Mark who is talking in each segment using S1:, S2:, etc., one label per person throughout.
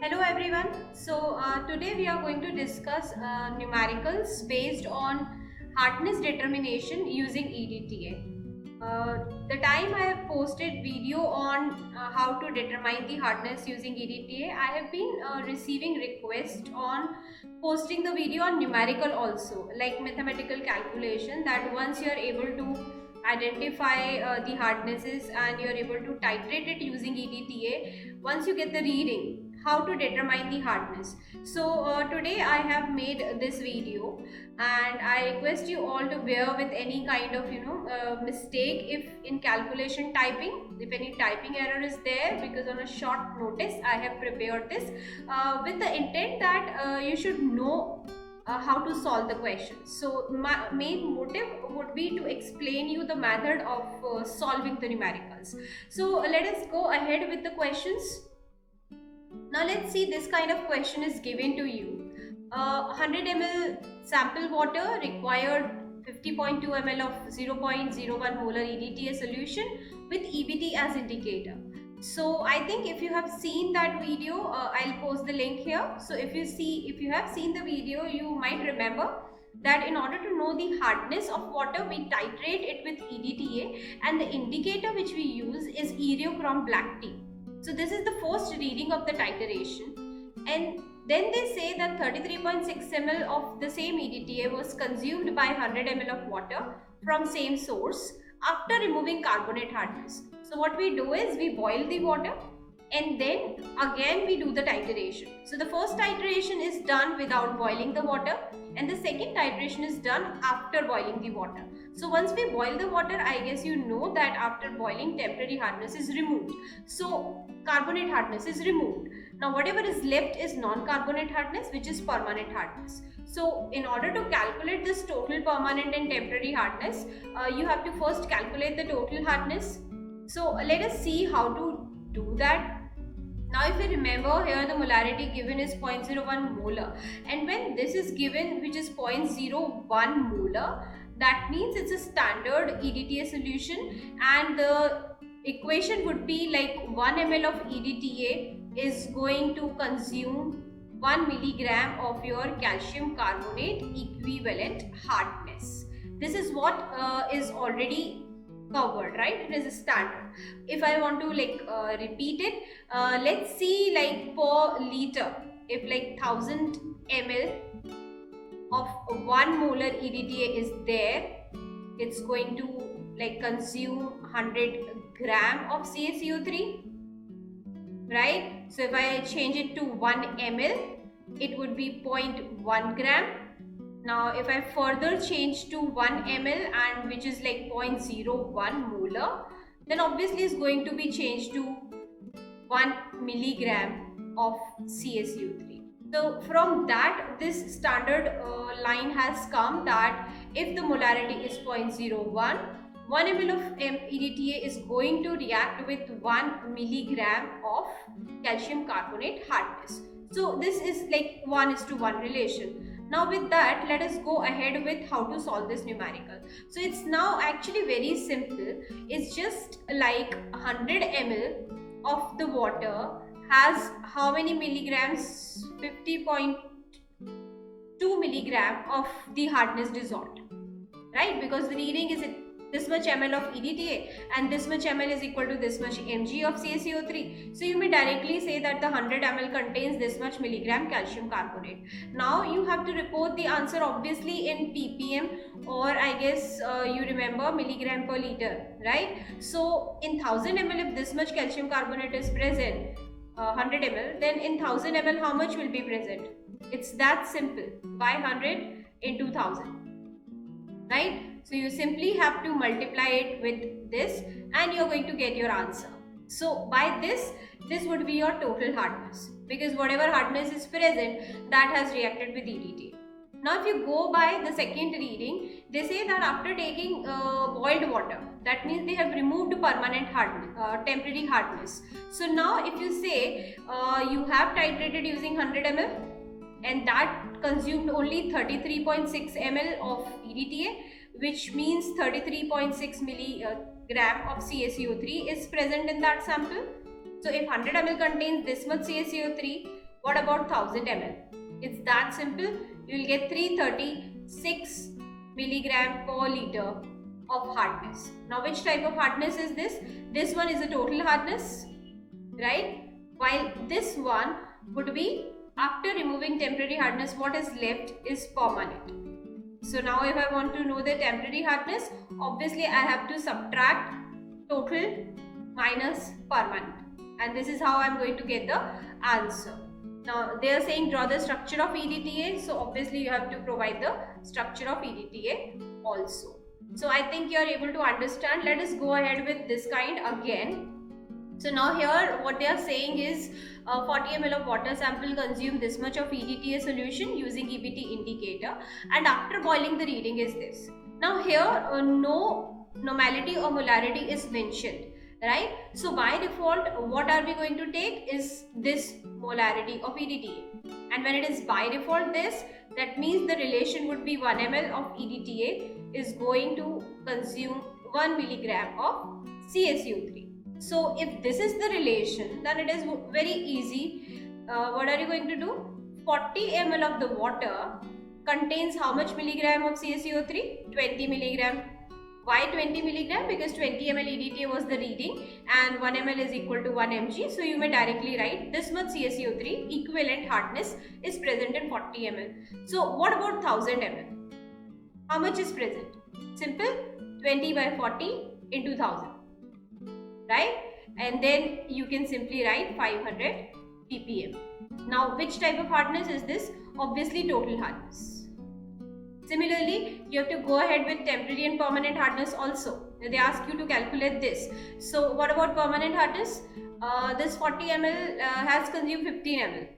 S1: Hello everyone. Today we are going to discuss numericals based on hardness determination using EDTA. The time I have posted video on how to determine the hardness using EDTA, I have been receiving requests on posting the video on numerical also, like mathematical calculation, that once you are able to identify the hardnesses and you are able to titrate it using EDTA, once you get the reading, how to determine the hardness. Today I have made this video, and I request you all to bear with any kind of mistake if in calculation typing, if any typing error is there, because on a short notice I have prepared this with the intent that you should know how to solve the question. So my main motive would be to explain you the method of solving the numericals. So let us go ahead with the questions. Now let's see, this kind of question is given to you. 100 ml sample water required 50.2 ml of 0.01 molar EDTA solution with EBT as indicator. So I think if you have seen that video, I'll post the link here. So if you have seen the video, you might remember that in order to know the hardness of water, we titrate it with EDTA, and the indicator which we use is Eriochrome black tea. So this is the first reading of the titration, and then they say that 33.6 ml of the same EDTA was consumed by 100 ml of water from same source after removing carbonate hardness. So what we do is we boil the water and then again we do the titration. So the first titration is done without boiling the water, and the second titration is done after boiling the water. So once we boil the water, I guess you know that after boiling, temporary hardness is removed. So carbonate hardness is removed. Now whatever is left is non-carbonate hardness, which is permanent hardness. So in order to calculate this total permanent and temporary hardness, you have to first calculate the total hardness. So let us see how to do that. Now if you remember, here the molarity given is 0.01 molar, and when this is given, which is 0.01 molar, that means it's a standard EDTA solution, and the equation would be like 1 ml of EDTA is going to consume 1 milligram of your calcium carbonate equivalent hardness. This is what is already covered, right? It is a standard. If I want to repeat it, let's see, like per liter, if like 1000 ml of 1 molar EDTA is there, it's going to like consume 100 gram of CaCO3, right? So if I change it to 1 ml, it would be 0.1 gram. Now if I further change to 1 ml, and which is like 0.01 molar, then obviously it's going to be changed to 1 milligram of CaCO3. So from that, this standard line has come that if the molarity is 0.01, 1 ml of EDTA is going to react with 1 milligram of calcium carbonate hardness. So this is like 1:1 relation. Now with that, let us go ahead with how to solve this numerical. So it's now actually very simple. It's just like 100 ml of the water has how many milligrams? 50.2 milligram of the hardness dissolved, right? Because the reading is this much ml of EDTA, and this much ml is equal to this much mg of CaCO3. So you may directly say that the 100 ml contains this much milligram calcium carbonate. Now you have to report the answer obviously in ppm, or I guess you remember milligram per liter, right? So in 1000 ml, if this much calcium carbonate is present, 100 ml, then in 1000 ml how much will be present? It's that simple, by 100 into 1000, right? So you simply have to multiply it with this and you're going to get your answer. So by this would be your total hardness, because whatever hardness is present, that has reacted with EDTA. Now if you go by the second reading, they say that after taking boiled water, that means they have removed permanent hardness, temporary hardness. So now if you say you have titrated using 100 ml and that consumed only 33.6 ml of EDTA, which means 33.6 milligram of CaCO3 is present in that sample. So if 100 ml contains this much CaCO3, What about 1000 ml? It's that simple. You will get 336 milligram per liter of hardness. Now which type of hardness is this? This one is a total hardness, right? While this one would be after removing temporary hardness, what is left is permanent. So now if I want to know the temporary hardness, obviously I have to subtract total minus permanent, and this is how I am going to get the answer. Now they are saying draw the structure of EDTA, so obviously you have to provide the structure of EDTA also. So I think you are able to understand. Let us go ahead with this kind again. So now here what they are saying is 40 ml of water sample consume this much of EDTA solution using EBT indicator, and after boiling the reading is this. Now here no normality or molarity is mentioned, right? So by default what are we going to take is this molarity of EDTA, and when it is by default this, that means the relation would be 1 ml of EDTA is going to consume 1 milligram of CaCO3. So if this is the relation, then it is very easy. What are you going to do? 40 ml of the water contains how much milligram of CaCO3? 20 milligram. Why 20 milligram? Because 20 ml EDTA was the reading and 1 ml is equal to 1 mg. So you may directly write this much CaCO3 equivalent hardness is present in 40 ml. So what about 1000 ml? How much is present? Simple, 20 by 40 into 1000. Right? And then you can simply write 500 ppm. Now which type of hardness is this? Obviously total hardness. Similarly, you have to go ahead with temporary and permanent hardness also. They ask you to calculate this. So what about permanent hardness? This 40 ml has consumed 15 ml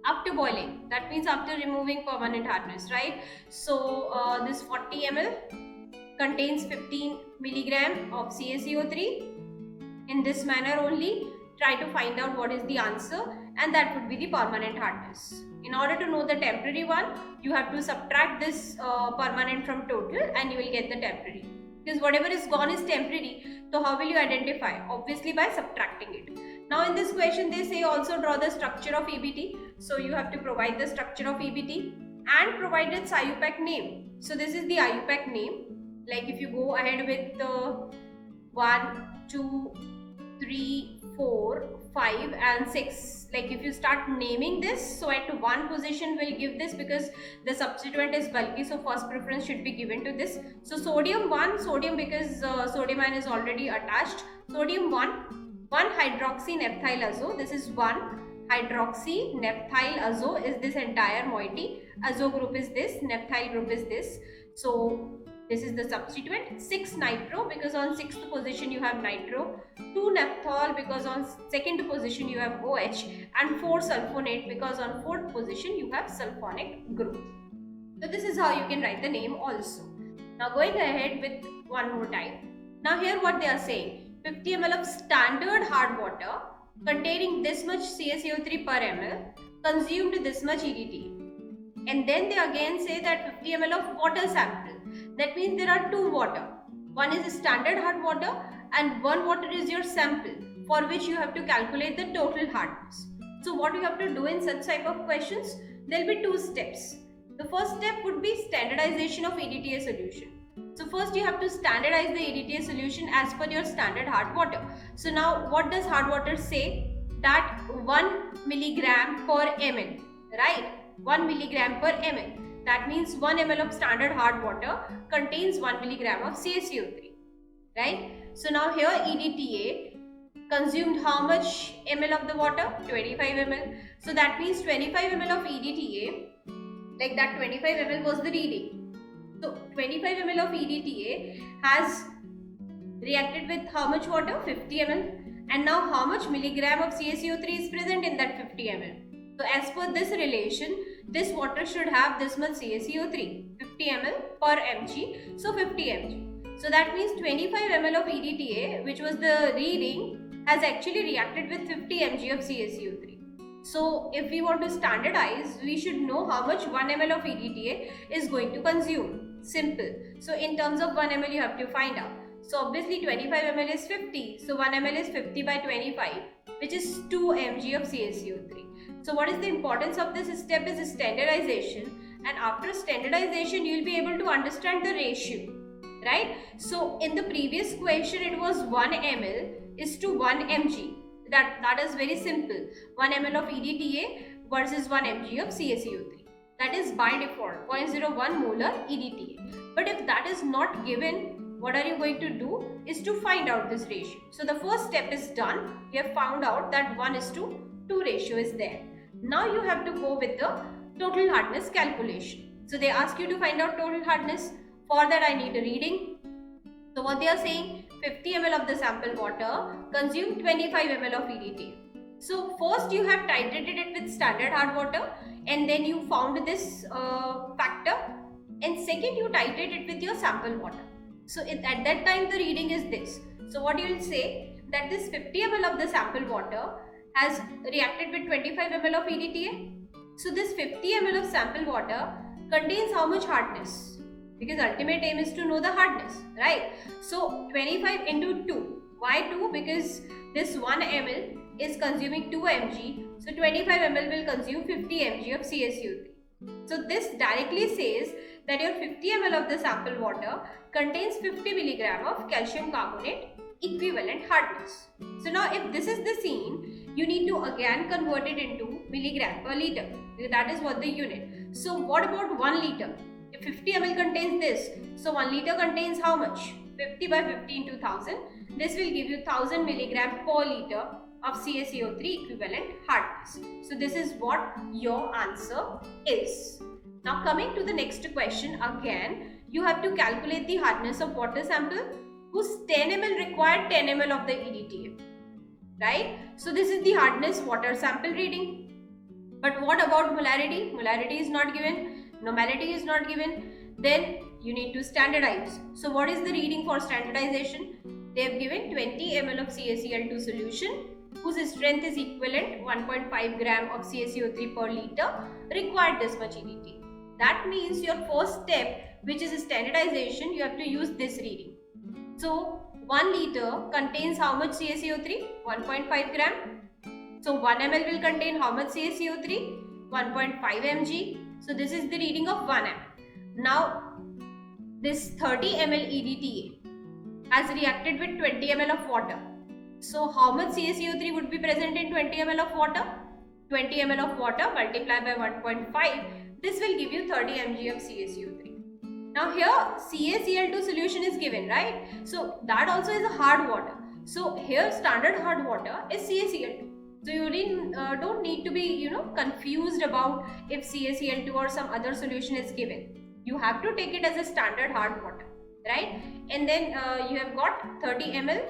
S1: after boiling. That means after removing permanent hardness, right? So this 40 ml contains 15 milligram of CaCO3. In this manner only, try to find out what is the answer, and that would be the permanent hardness. In order to know the temporary one, you have to subtract this permanent from total and you will get the temporary. Because whatever is gone is temporary, so how will you identify? Obviously by subtracting it. Now in this question they say also draw the structure of EBT. So you have to provide the structure of EBT and provide its IUPAC name. So this is the IUPAC name. Like if you go ahead with 1, 2, 3, 4, 5 and 6, like if you start naming this, so at one position we'll give this because the substituent is bulky, so first preference should be given to this. So sodium 1, sodium because sodium ion is already attached, sodium 1 hydroxy naphthyl azo, this is 1 hydroxy naphthyl azo is this entire moiety, azo group is this, naphthyl group is this. So this is the substituent. 6 nitro because on 6th position you have nitro, 2 naphthol because on 2nd position you have OH, and 4 sulfonate because on 4th position you have sulfonic group. So this is how you can write the name also. Now going ahead with one more time. Now here what they are saying, 50 ml of standard hard water containing this much CaCO3 per ml consumed this much EDTA. And then they again say that 50 ml of water sample. That means there are two water. One is standard hard water and one water is your sample, for which you have to calculate the total hardness. So what you have to do in such type of questions, there will be two steps. The first step would be standardization of EDTA solution. So first you have to standardize the EDTA solution as per your standard hard water. So now what does hard water say? That 1 milligram per ml, right? 1 milligram per ml. That means 1 ml of standard hard water contains 1 milligram of CaCO3, right? So now here EDTA consumed how much ml of the water? 25 ml. So that means 25 ml of EDTA, like that 25 ml was the reading. So 25 ml of EDTA has reacted with how much water? 50 ml. And now how much milligram of CaCO3 is present in that 50 ml? So as per this relation, this water should have this much CaCO3, 50 ml per mg, so 50 mg. So that means 25 ml of EDTA, which was the reading, has actually reacted with 50 mg of CaCO3. So if we want to standardize, we should know how much 1 ml of EDTA is going to consume. Simple. So in terms of 1 ml, you have to find out. So obviously 25 ml is 50, so 1 ml is 50 by 25, which is 2 mg of CaCO3. So what is the importance of this step is standardization, and after standardization you will be able to understand the ratio, right? So in the previous question it was 1 ml is to 1 mg. That is very simple. 1 ml of EDTA versus 1 mg of CaCO3. That is by default 0.01 molar EDTA. But if that is not given, what are you going to do is to find out this ratio. So the first step is done. You have found out that 1:2 ratio is there. Now you have to go with the total hardness calculation. So they ask you to find out total hardness. For that I need a reading. So what they are saying, 50 ml of the sample water consume 25 ml of EDTA. So first you have titrated it with standard hard water, and then you found this factor, and second you titrate it with your sample water. So at that time the reading is this. So what you will say, that this 50 ml of the sample water has reacted with 25 ml of EDTA. So this 50 ml of sample water contains how much hardness? Because ultimate aim is to know the hardness, right? So 25 into 2. Why 2? Because this 1 ml is consuming 2 mg. So 25 ml will consume 50 mg of CaCO3. So this directly says that your 50 ml of the sample water contains 50 milligram of calcium carbonate equivalent hardness. So now if this is the scene, you need to again convert it into milligram per liter. That is what the unit. So what about 1 liter? If 50 ml contains this, so 1 liter contains how much? 50 by 50 into 1000. This will give you 1000 milligram per liter of CaCO3 equivalent hardness. So this is what your answer is. Now coming to the next question, again you have to calculate the hardness of water sample whose 10 ml required 10 ml of the EDTA, right? So this is the hardness water sample reading. But what about molarity? Molarity is not given. Normality is not given. Then you need to standardize. So what is the reading for standardization? They have given 20 ml of CaCl2 solution whose strength is equivalent 1.5 gram of CaCO3 per liter required this much EDTA. That means your first step, which is standardization, you have to use this reading. So 1 liter contains how much CaCO3? 1.5 gram. So 1 ml will contain how much CaCO3? 1.5 mg. So this is the reading of 1 ml. Now this 30 ml EDTA has reacted with 20 ml of water. So how much CaCO3 would be present in 20 ml of water? 20 ml of water multiplied by 1.5. This will give you 30 mg of CaCO3. Now here CaCl2 solution is given, right? So that also is a hard water. So here standard hard water is CaCl2. So you don't need to be confused about if CaCl2 or some other solution is given. You have to take it as a standard hard water, right? And then you have got 30 ml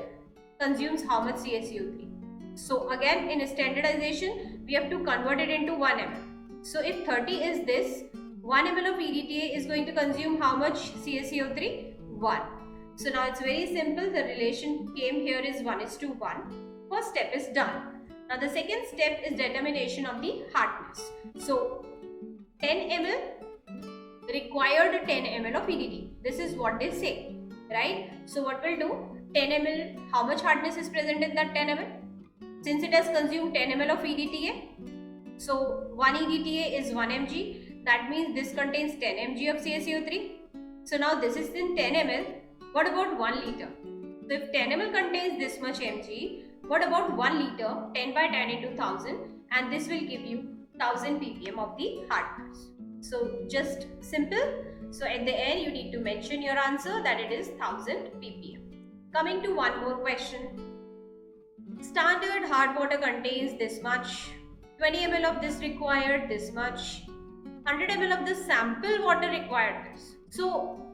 S1: consumes how much CaCO3. So again in standardization we have to convert it into 1 ml. So if 30 is this, 1 ml of EDTA is going to consume how much CaCO3? 1. So now it's very simple. The relation came here is 1:1. First step is done. Now the second step is determination of the hardness. So 10 ml required 10 ml of EDTA. This is what they say, right? So what we'll do, 10 ml, how much hardness is present in that 10 ml? Since it has consumed 10 ml of EDTA, so 1 EDTA is 1 mg. That means this contains 10 mg of CaCO3. So now this is in 10 ml. What about 1 liter? So if 10 ml contains this much mg, what about 1 liter? 10 by 10 into 1000, and this will give you 1000 ppm of the hardness. So just simple. So at the end you need to mention your answer that it is 1000 ppm. Coming to one more question. Standard hard water contains this much. 20 ml of this required this much. 100 ml of the sample water required this. So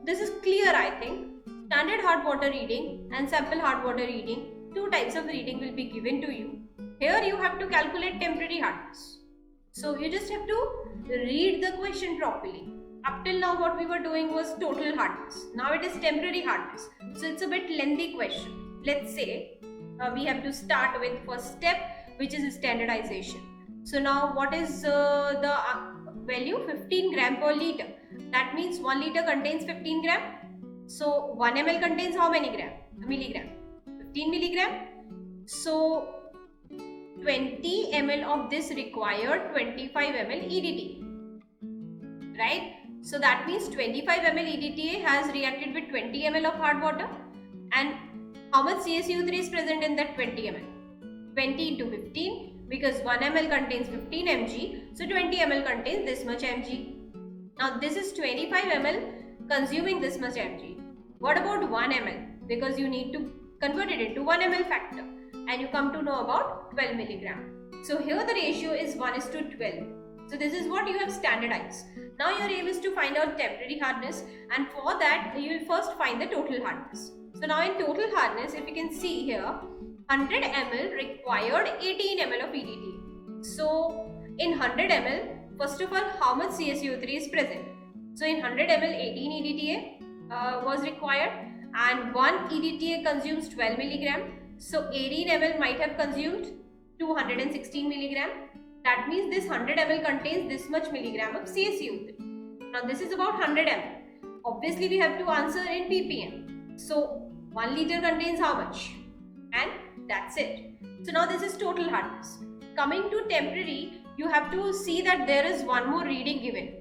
S1: this is clear, I think. Standard hard water reading and sample hard water reading, two types of reading will be given to you. Here you have to calculate temporary hardness. So you just have to read the question properly. Up till now what we were doing was total hardness. Now it is temporary hardness. So it's a bit lengthy question. Let's say we have to start with first step, which is standardization. So now what is the value? 15 gram per liter. That means 1 liter contains 15 gram. So 1 ml contains how many gram? Milligram. 15 milligram. So 20 ml of this required 25 ml EDTA, right? So that means 25 ml EDTA has reacted with 20 ml of hard water, and how much CaCO3 is present in that 20 ml? 20 into 15, because 1 ml contains 15 mg, so 20 ml contains this much mg. Now this is 25 ml consuming this much mg. What about 1 ml? Because you need to convert it into 1 ml factor, and you come to know about 12 milligram. So here the ratio is 1:12. So this is what you have standardized. Now your aim is to find out temporary hardness, and for that you will first find the total hardness. So now in total hardness, if you can see here, 100 ml required 18 ml of EDTA. So in 100 ml, first of all, how much CaCO3 is present? So in 100 ml, 18 EDTA was required, and 1 EDTA consumes 12 milligram. So 18 ml might have consumed 216 milligram. That means this 100 ml contains this much milligram of CaCO3. Now this is about 100 ml. Obviously we have to answer in ppm. So 1 liter contains how much? And that's it. So now this is total hardness. Coming to temporary, you have to see that there is one more reading given.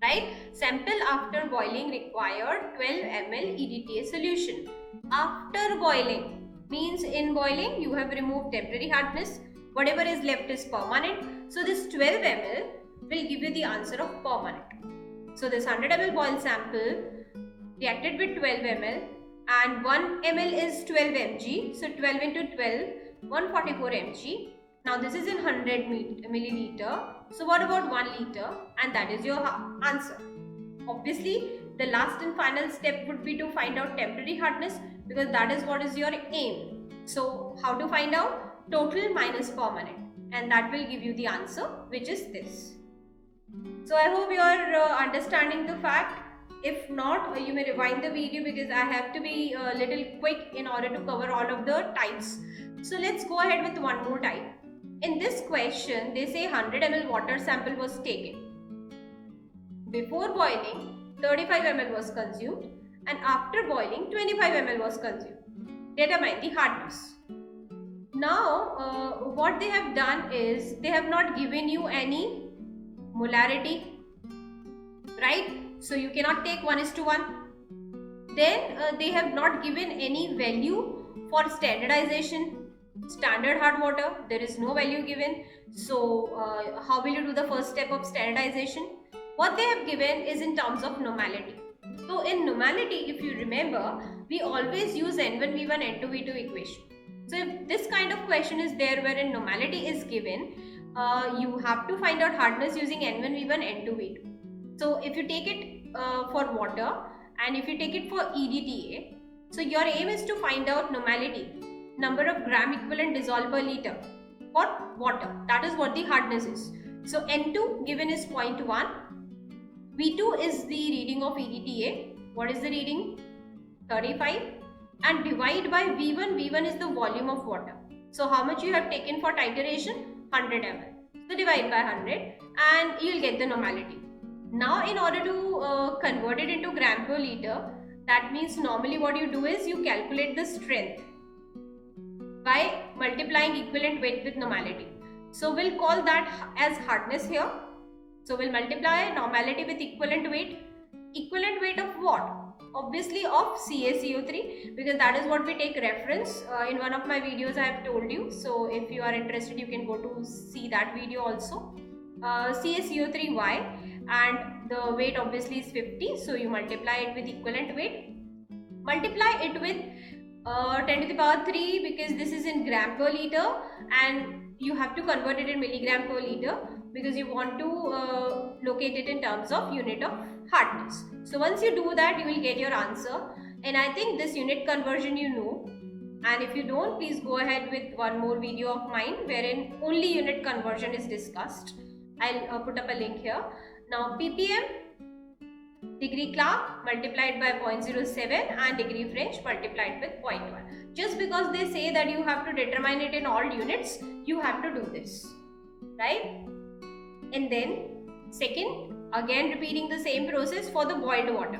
S1: Right? Sample after boiling required 12 ml EDTA solution. After boiling means in boiling you have removed temporary hardness. Whatever is left is permanent. So this 12 ml will give you the answer of permanent. So this 100 ml boiled sample reacted with 12 ml, and 1 ml is 12 mg. So 12 into 12, 144 mg. Now this is in 100 milliliter. So what about 1 liter? And that is your answer. Obviously, the last and final step would be to find out temporary hardness, because that is what is your aim. So how to find out? Total minus permanent, and that will give you the answer, which is this. So I hope you are understanding the fact. If not, you may rewind the video, because I have to be a little quick in order to cover all of the types. So let's go ahead with one more type. In this question, they say 100 ml water sample was taken. Before boiling, 35 ml was consumed, and after boiling, 25 ml was consumed. Determine the hardness. Now, what they have done is, they have not given you any molarity, right? So you cannot take 1:1. Then they have not given any value for standardization. Standard hard water, there is no value given. So how will you do the first step of standardization? What they have given is in terms of normality. So in normality, if you remember, we always use N1V1 N2V2 equation. So if this kind of question is there wherein normality is given, you have to find out hardness using N1V1 N2V2. So if you take it for water, and if you take it for EDTA, so your aim is to find out normality, number of gram equivalent dissolved per liter for water. That is what the hardness is. So N2 given is 0.1. V2 is the reading of EDTA. What is the reading? 35. And divide by V1. V1 is the volume of water. So how much you have taken for titration? 100 ml. So divide by 100 and you will get the normality. Now in order to convert it into gram per liter, that means normally what you do is you calculate the strength by multiplying equivalent weight with normality. So we'll call that as hardness here. So we'll multiply normality with equivalent weight. Equivalent weight of what? Obviously of CaCO3, because that is what we take reference. In one of my videos I have told you. So if you are interested, you can go to see that video also. CaCO3Y, and the weight obviously is 50. So you multiply it with equivalent weight. Multiply it with 10 to the power 3, because this is in gram per liter, and you have to convert it in milligram per liter, because you want to locate it in terms of unit of hardness. So once you do that, you will get your answer. And I think this unit conversion you know. And if you don't, please go ahead with one more video of mine wherein only unit conversion is discussed. I'll put up a link here. Now ppm, degree Clark multiplied by 0.07 and degree French multiplied with 0.1. Just because they say that you have to determine it in all units, you have to do this, right? And then second, again repeating the same process for the boiled water,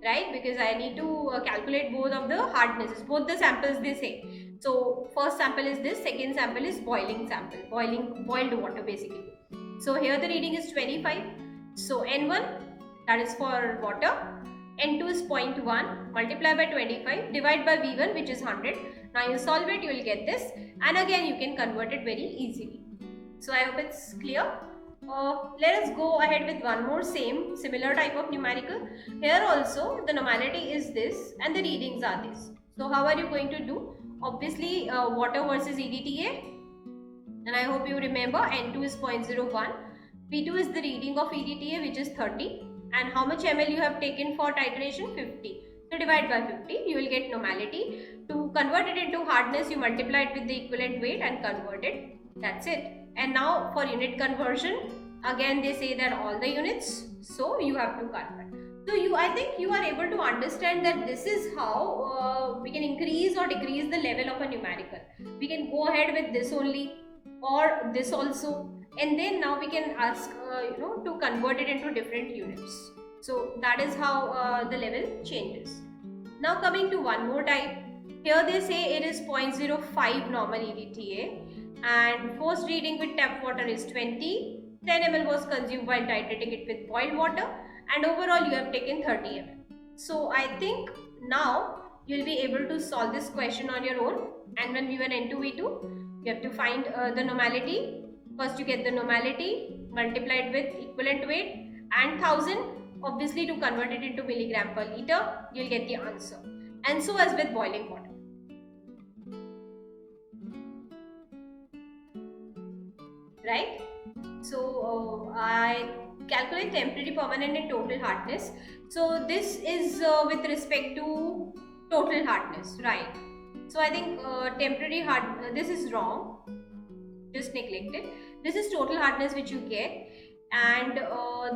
S1: right? Because I need to calculate both of the hardnesses, both the samples they say. So first sample is this, second sample is boiled water basically. So here the reading is 25. So N1, that is for water, N2 is 0.1, multiply by 25, divide by V1, which is 100. Now you solve it, you will get this, and again you can convert it very easily. So I hope it's clear. Let us go ahead with one more similar type of numerical. Here also the normality is this and the readings are this. So how are you going to do? Obviously water versus EDTA, and I hope you remember N2 is 0.01, P2 is the reading of EDTA, which is 30, and how much ml you have taken for titration? 50. So divide by 50, you will get normality. To convert it into hardness, you multiply it with the equivalent weight and convert it. That's it. And now for unit conversion, again they say that all the units, so you have to convert. So I think you are able to understand that this is how we can increase or decrease the level of a numerical. We can go ahead with this only or this also, and then now we can ask to convert it into different units. So that is how the level changes. Now coming to one more type. Here they say it is 0.05 normal EDTA, and first reading with tap water is 20. 10 ml was consumed while titrating it with boiled water, and overall you have taken 30 ml. So I think now you will be able to solve this question on your own. N1, V1, N2, V2. You have to find the normality. First you get the normality, multiply it with equivalent weight and 1000. Obviously to convert it into milligram per liter, you will get the answer. And so as with boiling water. Right? So I calculate temporary, permanent and total hardness. So this is with respect to total hardness, right? So I think temporary this is wrong, just neglected. This is total hardness which you get, and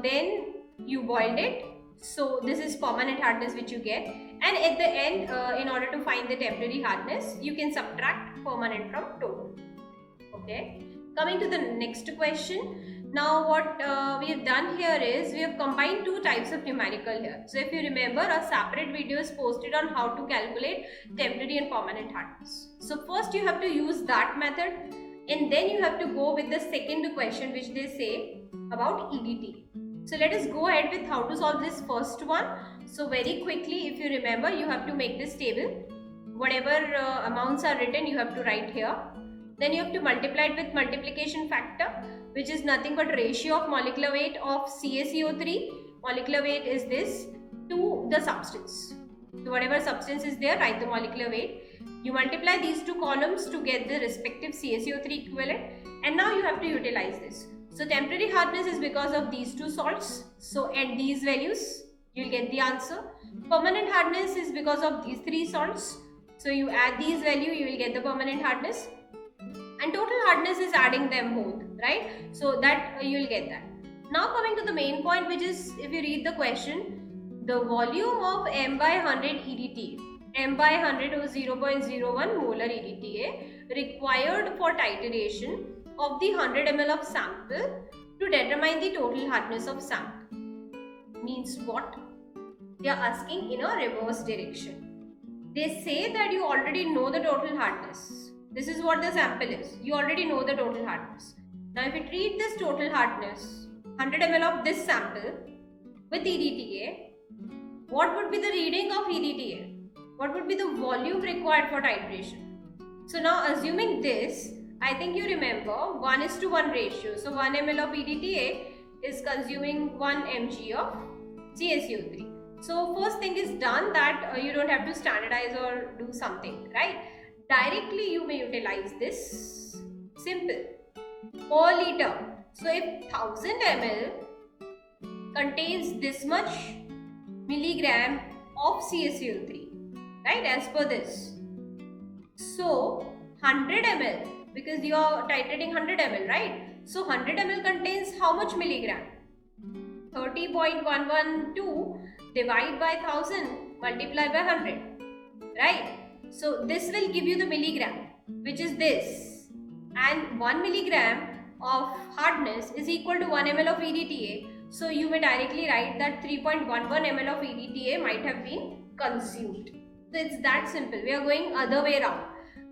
S1: then you boiled it. So this is permanent hardness which you get, and at the end in order to find the temporary hardness, you can subtract permanent from total. Okay. Coming to the next question. Now what we have done here is we have combined two types of numerical here. So if you remember, a separate video is posted on how to calculate temporary and permanent hardness. So first you have to use that method, and then you have to go with the second question which they say about EDTA. So let us go ahead with how to solve this first one. So very quickly, if you remember, you have to make this table. Whatever amounts are written, you have to write here. Then you have to multiply it with multiplication factor, which is nothing but ratio of molecular weight of CaCO3. Molecular weight is this to the substance. So whatever substance is there, write the molecular weight. You multiply these two columns to get the respective CaCO3 equivalent, and now you have to utilize this. So temporary hardness is because of these two salts. So at these values, you will get the answer. Permanent hardness is because of these three salts. So you add these values, you will get the permanent hardness. And total hardness is adding them both, right? So that you will get that. Now coming to the main point, which is, if you read the question, the volume of m by 100 EDTA. M by 100 was 0.01 molar EDTA required for titration of the 100 ml of sample to determine the total hardness of sample. Means what? They are asking in a reverse direction. They say that you already know the total hardness. This is what the sample is. You already know the total hardness. Now if you treat this total hardness, 100 ml of this sample with EDTA, what would be the reading of EDTA? What would be the volume required for titration? So now assuming this, I think you remember 1:1 ratio. So 1 ml of EDTA is consuming 1 mg of CaCO3. So first thing is done, that you don't have to standardize or do something, right? Directly you may utilize this. Simple. Per liter. So if 1000 ml contains this much milligram of CaCO3, right, as per this. So 100 ml, because you are titrating 100 ml, right? So 100 ml contains how much milligram? 30.112 divide by 1000 multiply by 100, right? So this will give you the milligram, which is this, and 1 milligram of hardness is equal to 1 ml of EDTA. So you may directly write that 3.11 ml of EDTA might have been consumed. So it's that simple. We are going other way around.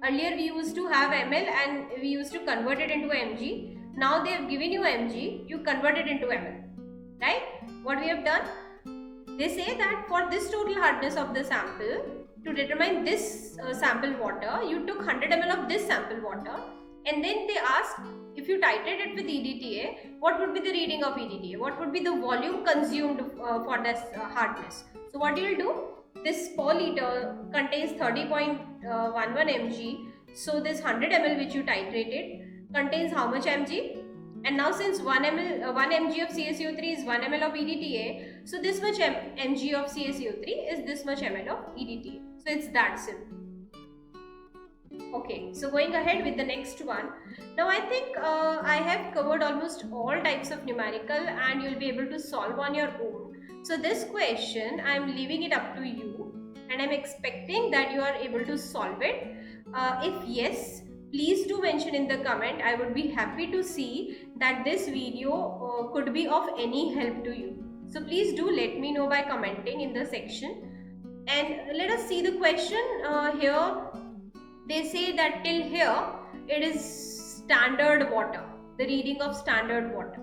S1: Earlier we used to have ml and we used to convert it into mg. Now they have given you mg, you convert it into ml, right? What we have done? They say that for this total hardness of the sample, to determine this sample water, you took 100 ml of this sample water, and then they asked, if you titrate it with EDTA, what would be the reading of EDTA? What would be the volume consumed for this hardness? So what you will do, this per liter contains 30.11 mg. So this 100 ml which you titrated contains how much mg? And now since 1 mg of CaCO3 is 1 ml of EDTA, so this much mg of CaCO3 is this much ml of EDTA. So it's that simple. Okay, so going ahead with the next one. Now I think I have covered almost all types of numerical and you'll be able to solve on your own. So this question, I'm leaving it up to you and I'm expecting that you are able to solve it. If yes, please do mention in the comment. I would be happy to see that this video could be of any help to you. So please do let me know by commenting in the section. And let us see the question here. They say that till here it is standard water, the reading of standard water.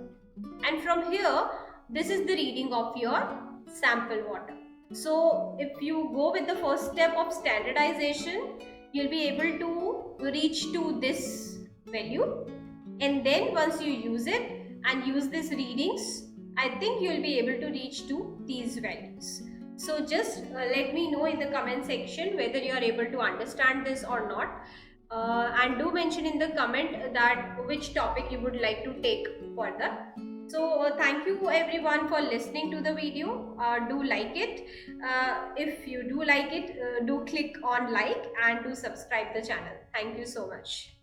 S1: And from here, this is the reading of your sample water. So if you go with the first step of standardization, you'll be able to reach to this value. And then once you use it and use these readings, I think you'll be able to reach to these values. So just let me know in the comment section whether you are able to understand this or not. And do mention in the comment that which topic you would like to take further. So thank you everyone for listening to the video. Do like it. If you do like it, do click on like and do subscribe the channel. Thank you so much.